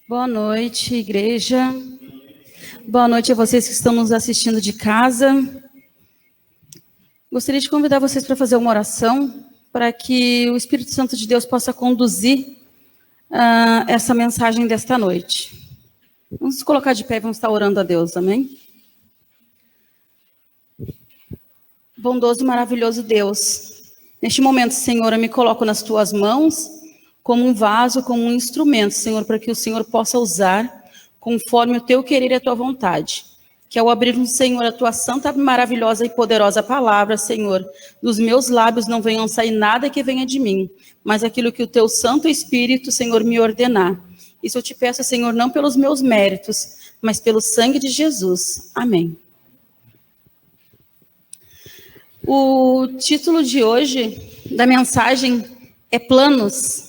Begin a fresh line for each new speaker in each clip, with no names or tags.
Boa noite, igreja. Boa noite a vocês que estão nos assistindo de casa. Gostaria de convidar vocês para fazer uma oração para que o Espírito Santo de Deus possa conduzir essa mensagem desta noite. Vamos nos colocar de pé e vamos estar orando a Deus, amém? Bondoso e maravilhoso Deus, neste momento, Senhor, eu me coloco nas tuas mãos como um vaso, como um instrumento, Senhor, para que o Senhor possa usar conforme o teu querer e a tua vontade. Que ao abrir, Senhor, a tua santa, maravilhosa e poderosa palavra, Senhor, dos meus lábios não venham sair nada que venha de mim, mas aquilo que o teu Santo Espírito, Senhor, me ordenar. Isso eu te peço, Senhor, não pelos meus méritos, mas pelo sangue de Jesus. Amém. O título de hoje da mensagem é Planos.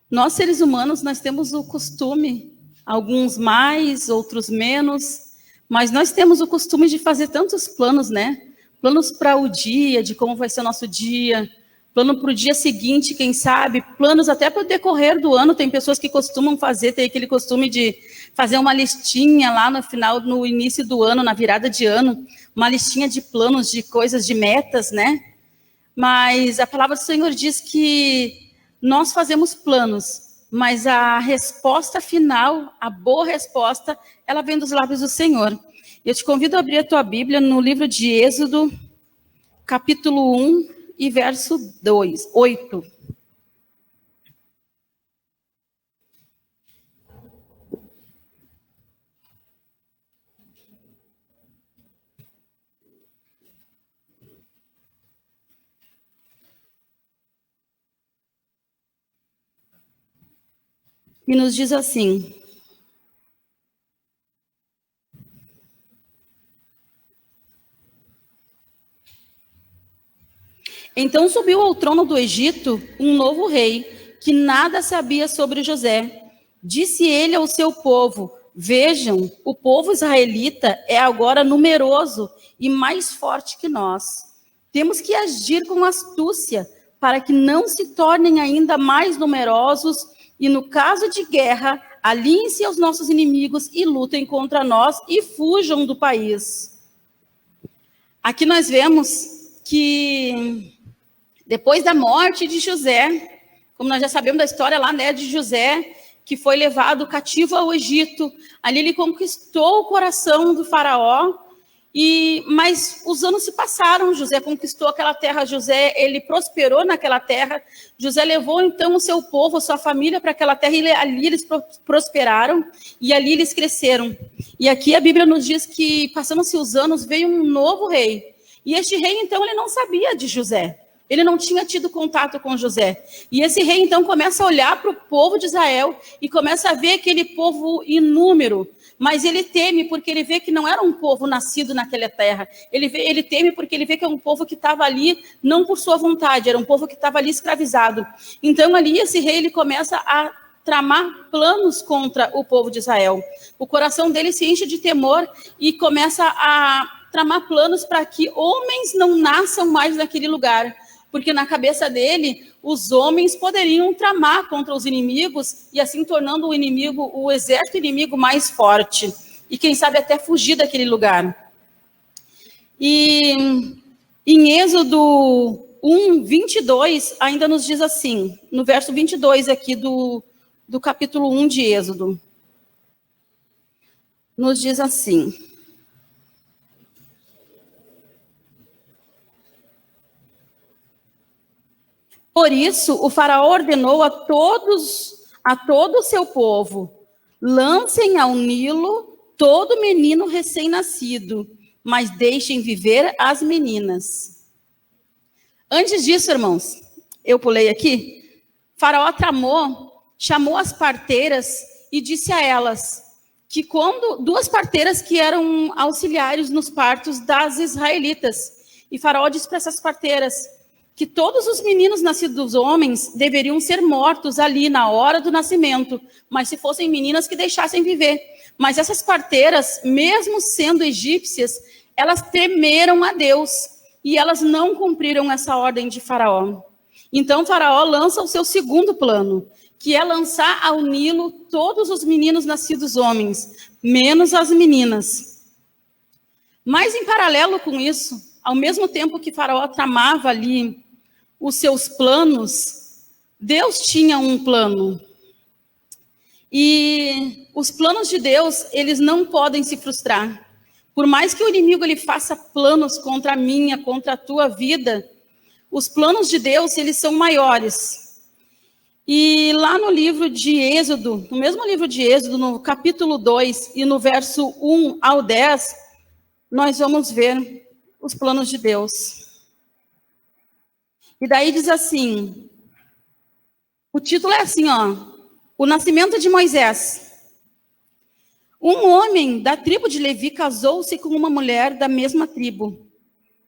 Nós, seres humanos, nós temos o costume, alguns mais, outros menos, mas nós temos o costume de fazer tantos planos, né? Planos para o dia, de como vai ser o nosso dia, plano para o dia seguinte, quem sabe, planos até para o decorrer do ano. Tem pessoas que costumam fazer, tem aquele costume de fazer uma listinha lá no final, no início do ano, na virada de ano, uma listinha de planos, de coisas, de metas, né? Mas a palavra do Senhor diz que nós fazemos planos, mas a resposta final, a boa resposta, ela vem dos lábios do Senhor. Eu te convido a abrir a tua Bíblia no livro de Êxodo, capítulo 1 e verso 8. E nos diz assim: então subiu ao trono do Egito um novo rei, que nada sabia sobre José. Disse ele ao seu povo: vejam, o povo israelita é agora numeroso e mais forte que nós. Temos que agir com astúcia, para que não se tornem ainda mais numerosos, e no caso de guerra, aliem-se aos nossos inimigos e lutem contra nós e fujam do país. Aqui nós vemos que depois da morte de José, como nós já sabemos da história lá, né, de José, que foi levado cativo ao Egito, ali ele conquistou o coração do faraó, mas os anos se passaram, José conquistou aquela terra, José, ele prosperou naquela terra, José levou então o seu povo, a sua família para aquela terra, e ali eles prosperaram, e ali eles cresceram. E aqui a Bíblia nos diz que, passando-se os anos, veio um novo rei, e este rei então ele não sabia de José, ele não tinha tido contato com José. E esse rei, então, começa a olhar para o povo de Israel e começa a ver aquele povo inúmero. Mas ele teme porque ele vê que não era um povo nascido naquela terra. Ele teme porque ele vê que é um povo que estava ali não por sua vontade, era um povo que estava ali escravizado. Então, ali, esse rei ele começa a tramar planos contra o povo de Israel. O coração dele se enche de temor e começa a tramar planos para que homens não nasçam mais naquele lugar. Porque na cabeça dele, os homens poderiam tramar contra os inimigos e assim tornando o exército inimigo mais forte. E quem sabe até fugir daquele lugar. E em Êxodo 1, 22, ainda nos diz assim, no verso 22 aqui do capítulo 1 de Êxodo. Nos diz assim: por isso, o faraó ordenou a todo o seu povo: lancem ao Nilo todo menino recém-nascido, mas deixem viver as meninas. Antes disso, irmãos, eu pulei aqui, faraó chamou as parteiras e disse a elas que quando duas parteiras que eram auxiliares nos partos das israelitas, e faraó disse para essas parteiras que todos os meninos nascidos dos homens deveriam ser mortos ali na hora do nascimento, mas se fossem meninas que deixassem viver. Mas essas parteiras, mesmo sendo egípcias, elas temeram a Deus e elas não cumpriram essa ordem de Faraó. Então Faraó lança o seu segundo plano, que é lançar ao Nilo todos os meninos nascidos homens, menos as meninas. Mas em paralelo com isso, ao mesmo tempo que Faraó tramava ali os seus planos, Deus tinha um plano. E os planos de Deus, eles não podem se frustrar. Por mais que o inimigo ele faça planos contra a minha, contra a tua vida, os planos de Deus, eles são maiores. E lá no livro de Êxodo, no mesmo livro de Êxodo, no capítulo 2 e no verso 1 ao 10, nós vamos ver os planos de Deus. E daí diz assim, o título é assim, ó, o nascimento de Moisés. Um homem da tribo de Levi casou-se com uma mulher da mesma tribo.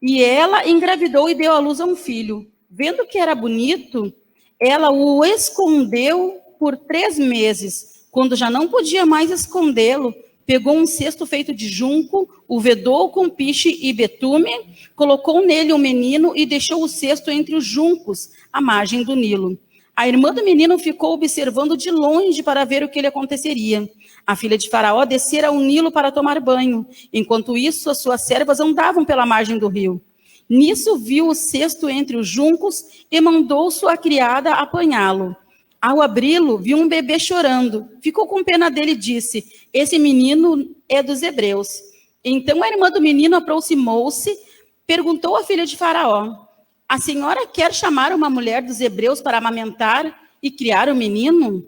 E ela engravidou e deu à luz a um filho. Vendo que era bonito, ela o escondeu por 3 meses. Quando já não podia mais escondê-lo, pegou um cesto feito de junco, o vedou com piche e betume, colocou nele o menino e deixou o cesto entre os juncos, à margem do Nilo. A irmã do menino ficou observando de longe para ver o que lhe aconteceria. A filha de Faraó descera ao Nilo para tomar banho. Enquanto isso, as suas servas andavam pela margem do rio. Nisso viu o cesto entre os juncos e mandou sua criada apanhá-lo. Ao abri-lo, viu um bebê chorando. Ficou com pena dele e disse, esse menino é dos hebreus. Então a irmã do menino aproximou-se, perguntou à filha de Faraó, a senhora quer chamar uma mulher dos hebreus para amamentar e criar o menino?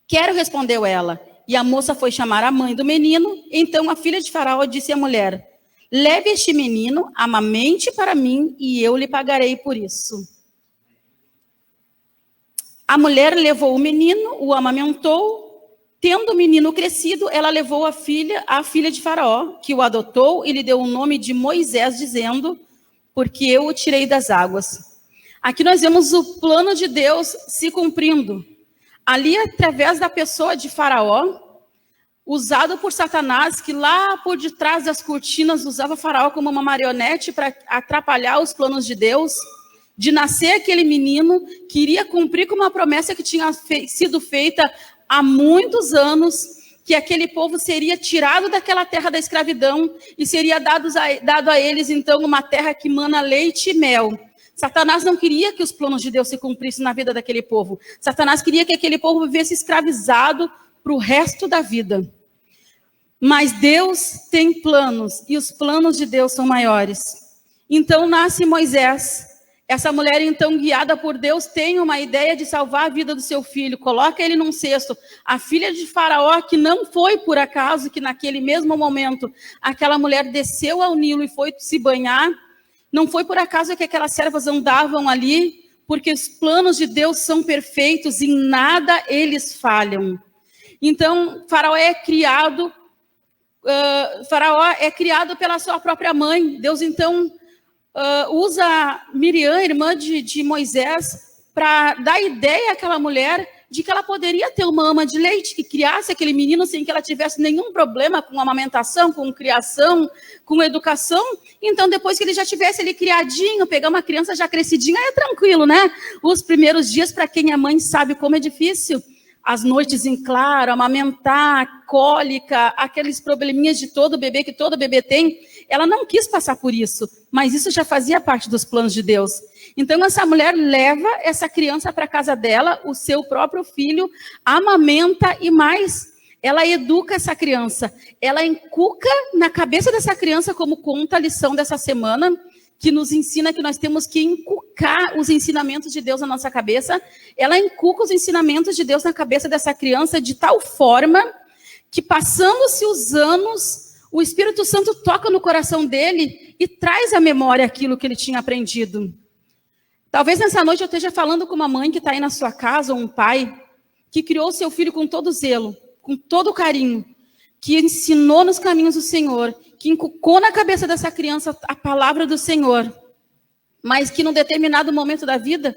Quero, respondeu ela. E a moça foi chamar a mãe do menino. Então a filha de Faraó disse à mulher, leve este menino, amamente para mim, e eu lhe pagarei por isso. A mulher levou o menino, o amamentou. Tendo o menino crescido, ela levou a filha de Faraó, que o adotou e lhe deu o nome de Moisés, dizendo, porque eu o tirei das águas. Aqui nós vemos o plano de Deus se cumprindo. Ali, através da pessoa de Faraó, usado por Satanás, que lá por detrás das cortinas usava Faraó como uma marionete para atrapalhar os planos de Deus, de nascer aquele menino que iria cumprir com uma promessa que tinha sido feita há muitos anos, que aquele povo seria tirado daquela terra da escravidão e seria dado a eles, então, uma terra que mana leite e mel. Satanás não queria que os planos de Deus se cumprissem na vida daquele povo. Satanás queria que aquele povo vivesse escravizado para o resto da vida. Mas Deus tem planos, e os planos de Deus são maiores. Então nasce Moisés. Essa mulher, então, guiada por Deus, tem uma ideia de salvar a vida do seu filho, coloca ele num cesto. A filha de Faraó, que não foi por acaso que naquele mesmo momento aquela mulher desceu ao Nilo e foi se banhar, não foi por acaso que aquelas servas andavam ali, porque os planos de Deus são perfeitos e em nada eles falham. Então, Faraó é criado pela sua própria mãe. Deus, então, usa Miriam, irmã de Moisés, para dar ideia àquela mulher de que ela poderia ter uma ama de leite, que criasse aquele menino sem que ela tivesse nenhum problema com amamentação, com criação, com educação. Então, depois que ele já tivesse ele criadinho, pegar uma criança já crescidinha, é tranquilo, né? Os primeiros dias, para quem é mãe, sabe como é difícil. As noites em claro, amamentar, cólica, aqueles probleminhas de todo bebê, que todo bebê tem. Ela não quis passar por isso, mas isso já fazia parte dos planos de Deus. Então, essa mulher leva essa criança para a casa dela, o seu próprio filho, amamenta e mais, ela educa essa criança. Ela encuca na cabeça dessa criança, como conta a lição dessa semana, que nos ensina que nós temos que encucar os ensinamentos de Deus na nossa cabeça. Ela encuca os ensinamentos de Deus na cabeça dessa criança de tal forma que, passando-se os anos, o Espírito Santo toca no coração dele e traz à memória aquilo que ele tinha aprendido. Talvez nessa noite eu esteja falando com uma mãe que está aí na sua casa, ou um pai, que criou seu filho com todo zelo, com todo carinho, que ensinou nos caminhos do Senhor, que inculcou na cabeça dessa criança a palavra do Senhor, mas que num determinado momento da vida,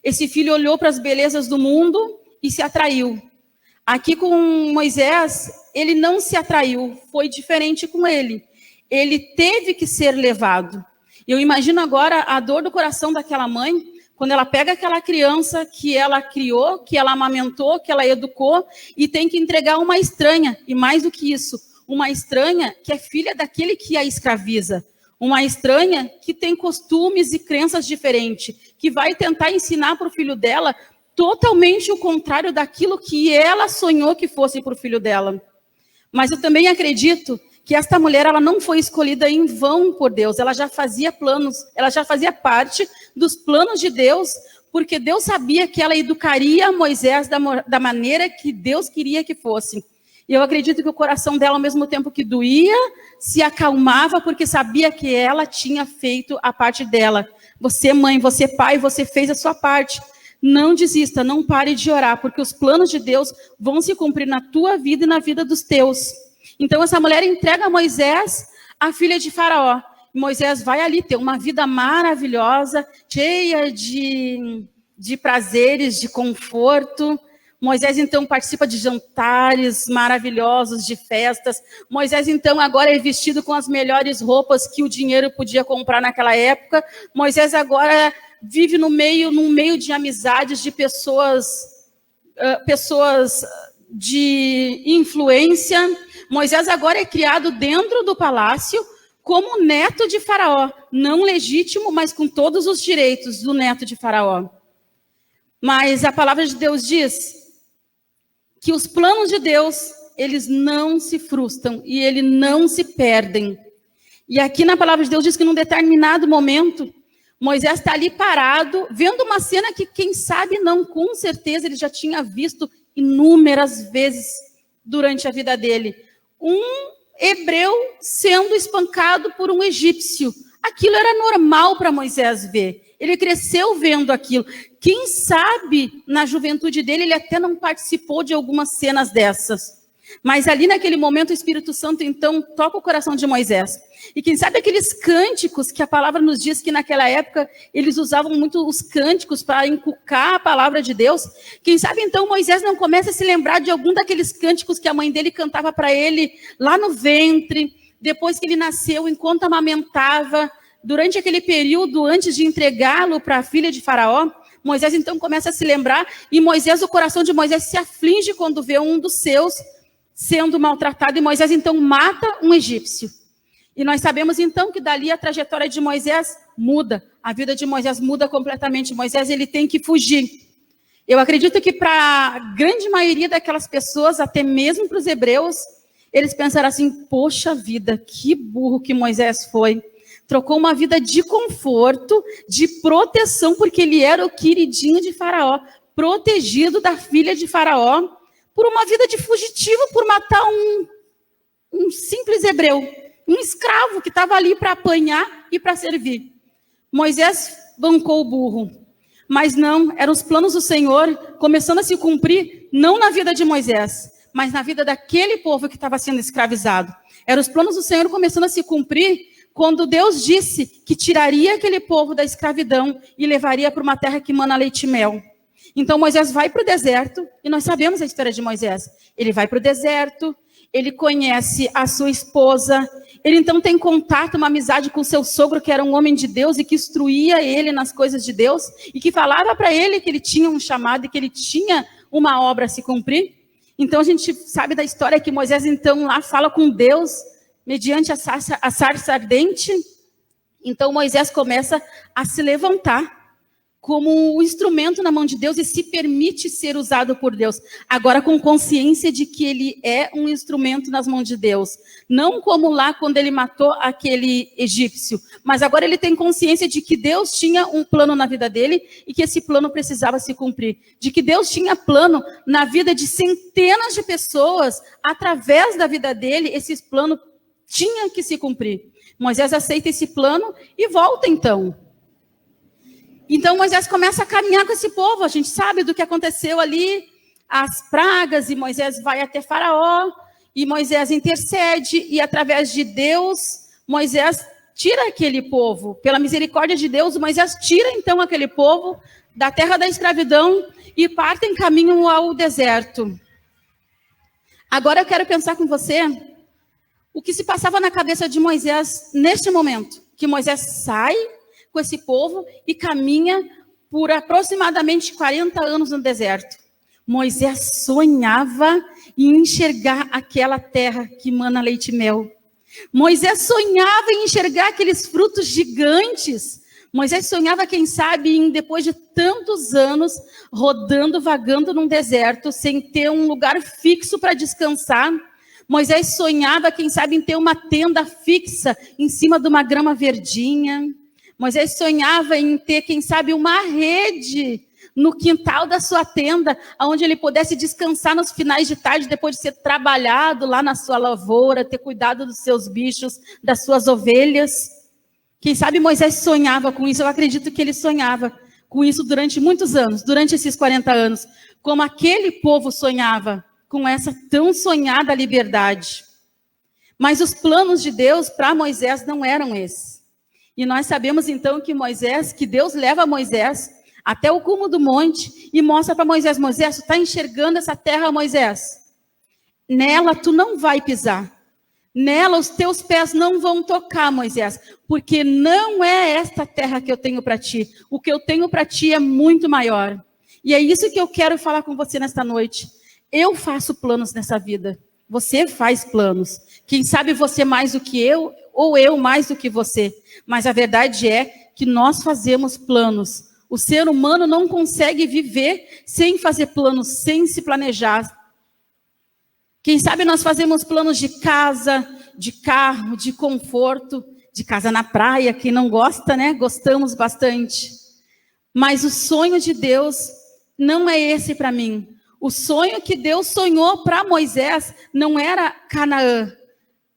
esse filho olhou para as belezas do mundo e se atraiu. Aqui com Moisés, ele não se atraiu, foi diferente com ele. Ele teve que ser levado. Eu imagino agora a dor do coração daquela mãe, quando ela pega aquela criança que ela criou, que ela amamentou, que ela educou, e tem que entregar uma estranha, e mais do que isso, uma estranha que é filha daquele que a escraviza, uma estranha que tem costumes e crenças diferentes, que vai tentar ensinar para o filho dela totalmente o contrário daquilo que ela sonhou que fosse para o filho dela. Mas eu também acredito que esta mulher, ela não foi escolhida em vão por Deus, ela já fazia planos, ela já fazia parte dos planos de Deus, porque Deus sabia que ela educaria Moisés da maneira que Deus queria que fosse. E eu acredito que o coração dela, ao mesmo tempo que doía, se acalmava, porque sabia que ela tinha feito a parte dela. Você, mãe, você, pai, você fez a sua parte. Não desista, não pare de orar, porque os planos de Deus vão se cumprir na tua vida e na vida dos teus. Então, essa mulher entrega a Moisés, a filha de Faraó. Moisés vai ali ter uma vida maravilhosa, cheia de prazeres, de conforto. Moisés, então, participa de jantares maravilhosos, de festas. Moisés, então, agora é vestido com as melhores roupas que o dinheiro podia comprar naquela época. Moisés agora vive num meio de amizades, de pessoas de influência. Moisés agora é criado dentro do palácio como neto de Faraó. Não legítimo, mas com todos os direitos do neto de Faraó. Mas a palavra de Deus diz que os planos de Deus, eles não se frustram e eles não se perdem. E aqui na palavra de Deus diz que num determinado momento, Moisés está ali parado, vendo uma cena que, quem sabe, não, com certeza, ele já tinha visto inúmeras vezes durante a vida dele. Um hebreu sendo espancado por um egípcio. Aquilo era normal para Moisés ver. Ele cresceu vendo aquilo. Quem sabe, na juventude dele, ele até não participou de algumas cenas dessas. Mas ali naquele momento, o Espírito Santo, então, toca o coração de Moisés. E quem sabe aqueles cânticos que a palavra nos diz que naquela época eles usavam muito os cânticos para inculcar a palavra de Deus. Quem sabe então Moisés não começa a se lembrar de algum daqueles cânticos que a mãe dele cantava para ele lá no ventre, depois que ele nasceu, enquanto amamentava, durante aquele período antes de entregá-lo para a filha de Faraó. Moisés então começa a se lembrar, e o coração de Moisés se aflige quando vê um dos seus sendo maltratado, e Moisés então mata um egípcio. E nós sabemos então que dali a trajetória de Moisés muda, a vida de Moisés muda completamente. Moisés, ele tem que fugir. Eu acredito que para a grande maioria daquelas pessoas, até mesmo para os hebreus, eles pensaram assim: poxa vida, que burro que Moisés foi. Trocou uma vida de conforto, de proteção, porque ele era o queridinho de Faraó, protegido da filha de Faraó, por uma vida de fugitivo, por matar um simples hebreu, um escravo que estava ali para apanhar e para servir. Moisés bancou o burro, mas não, eram os planos do Senhor começando a se cumprir, não na vida de Moisés, mas na vida daquele povo que estava sendo escravizado. Eram os planos do Senhor começando a se cumprir quando Deus disse que tiraria aquele povo da escravidão e levaria para uma terra que mana leite e mel. Então Moisés vai para o deserto, e nós sabemos a história de Moisés. Ele vai para o deserto, ele conhece a sua esposa, ele então tem contato, uma amizade com seu sogro, que era um homem de Deus e que instruía ele nas coisas de Deus, e que falava para ele que ele tinha um chamado e que ele tinha uma obra a se cumprir. Então a gente sabe da história que Moisés então lá fala com Deus, mediante a sarça ardente. Então Moisés começa a se levantar como um instrumento na mão de Deus e se permite ser usado por Deus. Agora com consciência de que ele é um instrumento nas mãos de Deus. Não como lá quando ele matou aquele egípcio. Mas agora ele tem consciência de que Deus tinha um plano na vida dele e que esse plano precisava se cumprir. De que Deus tinha plano na vida de centenas de pessoas. Através da vida dele, esse plano tinha que se cumprir. Moisés aceita esse plano e volta então. Então Moisés começa a caminhar com esse povo. A gente sabe do que aconteceu ali, as pragas, e Moisés vai até Faraó, e Moisés intercede, e através de Deus, Moisés tira aquele povo. Pela misericórdia de Deus, Moisés tira então aquele povo da terra da escravidão e parte em caminho ao deserto. Agora eu quero pensar com você o que se passava na cabeça de Moisés neste momento, que Moisés sai com esse povo e caminha por aproximadamente 40 anos no deserto. Moisés sonhava em enxergar aquela terra que mana leite e mel. Moisés sonhava em enxergar aqueles frutos gigantes. Moisés sonhava, quem sabe, em, depois de tantos anos, rodando, vagando num deserto, sem ter um lugar fixo para descansar. Moisés sonhava, quem sabe, em ter uma tenda fixa em cima de uma grama verdinha. Moisés sonhava em ter, quem sabe, uma rede no quintal da sua tenda, onde ele pudesse descansar nos finais de tarde, depois de ser trabalhado lá na sua lavoura, ter cuidado dos seus bichos, das suas ovelhas. Quem sabe Moisés sonhava com isso, eu acredito que ele sonhava com isso durante muitos anos, durante esses 40 anos, como aquele povo sonhava com essa tão sonhada liberdade. Mas os planos de Deus para Moisés não eram esses. E nós sabemos então que Deus leva Moisés até o cume do monte e mostra para Moisés: Moisés, tu está enxergando essa terra, Moisés? Nela tu não vai pisar. Nela os teus pés não vão tocar, Moisés, porque não é esta terra que eu tenho para ti. O que eu tenho para ti é muito maior. E é isso que eu quero falar com você nesta noite. Eu faço planos nessa vida. Você faz planos. Quem sabe você mais do que eu, ou eu mais do que você. Mas a verdade é que nós fazemos planos. O ser humano não consegue viver sem fazer planos, sem se planejar. Quem sabe nós fazemos planos de casa, de carro, de conforto, de casa na praia. Quem não gosta, né? Gostamos bastante. Mas o sonho de Deus não é esse para mim. O sonho que Deus sonhou para Moisés não era Canaã,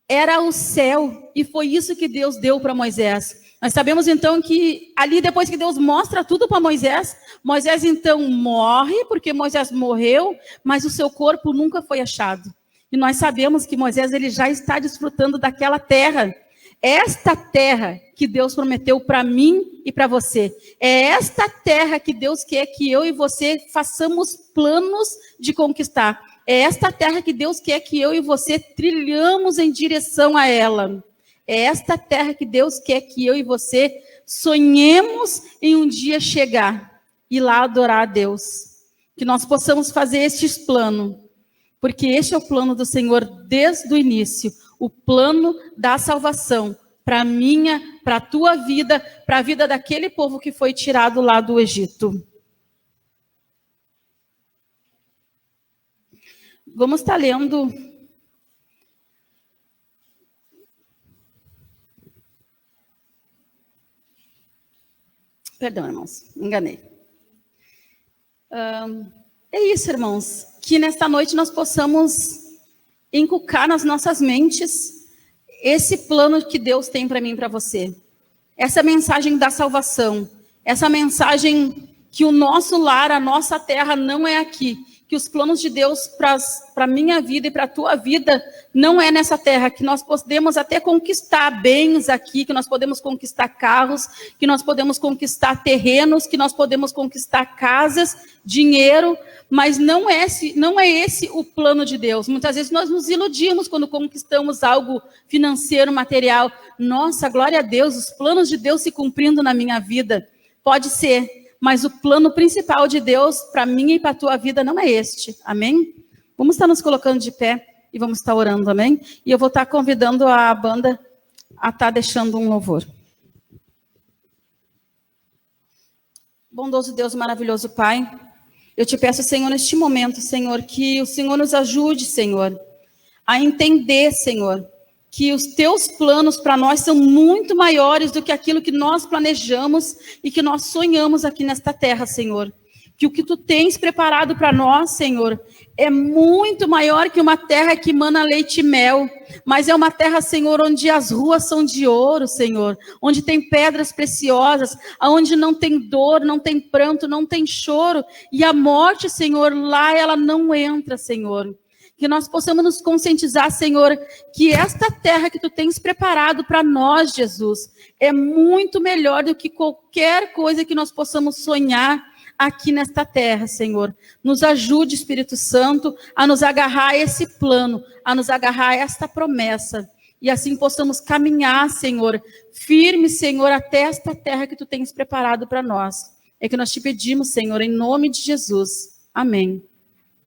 era o céu. E foi isso que Deus deu para Moisés. Nós sabemos então que ali, depois que Deus mostra tudo para Moisés, Moisés então morre, porque Moisés morreu, mas o seu corpo nunca foi achado. E nós sabemos que Moisés ele já está desfrutando daquela terra. Esta terra que Deus prometeu para mim e para você. É esta terra que Deus quer que eu e você façamos planos de conquistar. É esta terra que Deus quer que eu e você trilhamos em direção a ela. É esta terra que Deus quer que eu e você sonhemos em um dia chegar e lá adorar a Deus. Que nós possamos fazer estes planos, porque este é o plano do Senhor desde o início, o plano da salvação para a minha, para a tua vida, para a vida daquele povo que foi tirado lá do Egito. Vamos estar lendo Perdão, irmãos, me enganei. É isso, irmãos, que nesta noite nós possamos inculcar nas nossas mentes esse plano que Deus tem para mim e para você. Essa mensagem da salvação, essa mensagem que o nosso lar, a nossa terra não é aqui, que os planos de Deus para a minha vida e para a tua vida não é nessa terra, que nós podemos até conquistar bens aqui, que nós podemos conquistar carros, que nós podemos conquistar terrenos, que nós podemos conquistar casas, dinheiro, mas não é esse o plano de Deus. Muitas vezes nós nos iludimos quando conquistamos algo financeiro, material. Nossa, glória a Deus, os planos de Deus se cumprindo na minha vida. Pode ser, mas o plano principal de Deus para mim e para a tua vida não é este. Amém? Vamos estar nos colocando de pé e vamos estar orando, amém? E eu vou estar convidando a banda a estar deixando um louvor. Bondoso Deus, maravilhoso Pai, eu te peço, Senhor, neste momento, Senhor, que o Senhor nos ajude, Senhor, a entender, Senhor, que os teus planos para nós são muito maiores do que aquilo que nós planejamos e que nós sonhamos aqui nesta terra, Senhor. Que o que tu tens preparado para nós, Senhor, é muito maior que uma terra que mana leite e mel, mas é uma terra, Senhor, onde as ruas são de ouro, Senhor, onde tem pedras preciosas, onde não tem dor, não tem pranto, não tem choro, e a morte, Senhor, lá ela não entra, Senhor. Que nós possamos nos conscientizar, Senhor, que esta terra que tu tens preparado para nós, Jesus, é muito melhor do que qualquer coisa que nós possamos sonhar aqui nesta terra, Senhor. Nos ajude, Espírito Santo, a nos agarrar a esse plano, a nos agarrar a esta promessa, e assim possamos caminhar, Senhor, firme, Senhor, até esta terra que tu tens preparado para nós. É que nós te pedimos, Senhor, em nome de Jesus. Amém.